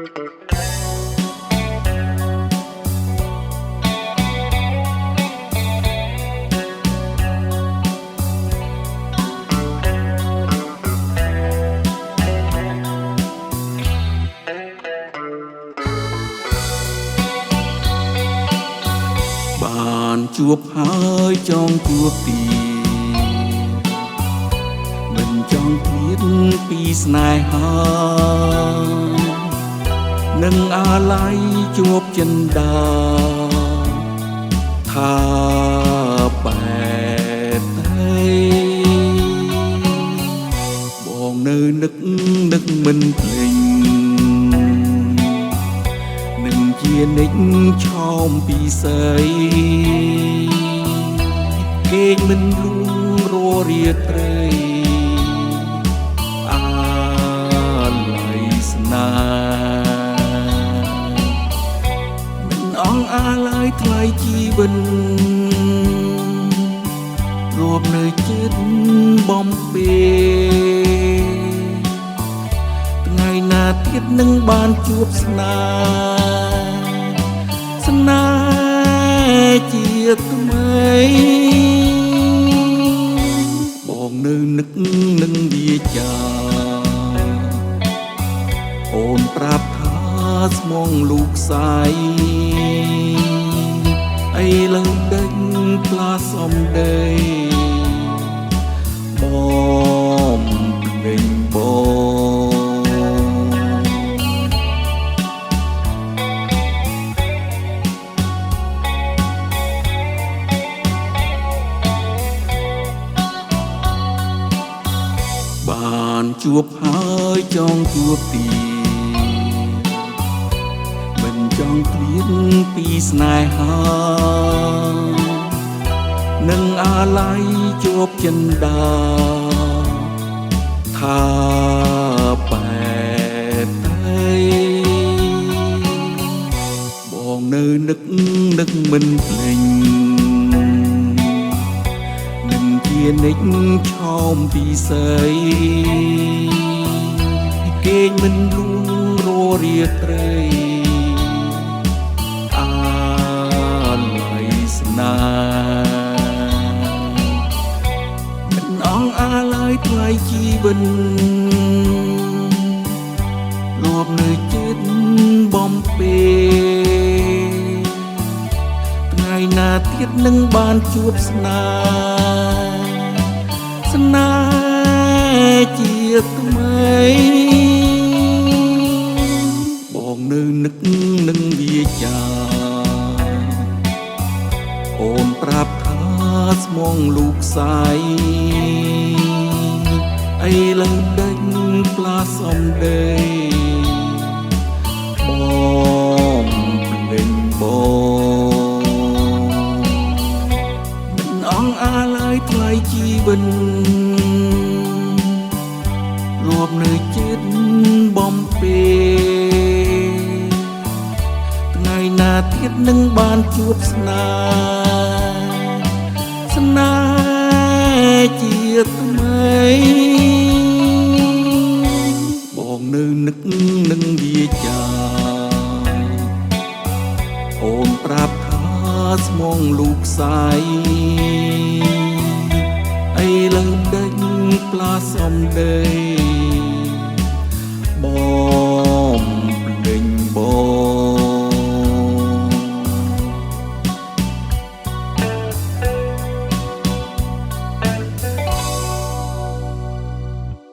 បានជួបហើយចង់ជួបទៀតមិនចង់ឃ្លាតពីស្នេហានឹងអាឡ័យជួបចិន្តាថាបែបទេបងនៅនឹកមិនភ្លេចនឹងជានិច្ចឆោមពីស្អីគេមិនលួងររាត្រីអាឡ័យស្នេហ៍មិនអងអាឡ័យថ្លៃជីវិតរួមនៅចិត្តបំពេថ្ងៃណាទៀតនឹងបានជួបស្នេហ៍ជាថ្មីបងនៅនឹកនឹងវាចាអូនប្រាប់ថាស្មងលូកសាយអីឡើងដេញផ្លាសំដីបងពេញបងបានជួបហើយចង់ជួបទៀតមិនចង់ឃ្លាតពីស្នេហានឹងអាឡ័យជួបចិន្តាថាបែបទេបងនៅនឹកមិនភ្លេចនឹងជានិច្ចឆោមពីស្អីគេមិនលួងររាត្រីអាឡ័យស្នេហ៍មិនអងអាឡ័យថ្លៃជីវិតរួមនៅចិត្តបំពេថ្ងៃណាទៀតនឹងបានជួបស្នេហ៍ជាថ្មីបងនៅនឹកនឹងវាចាអូនប្រាប់ថាស្មងលូកសាយអីឡើងដេញផ្លាសំដីបងពេញបងមិនអងអាឡ័យថ្លៃជីវិតរួមនៅចិត្តបំពេថ្ងៃណាទៀតនឹងបានជួបស្នេហ៍ជាថ្មីបងនៅនឹកនឹងវាចាអូនប្រាប់ថាស្មងលូកសាយអីឡើងដេញផ្លាសំដី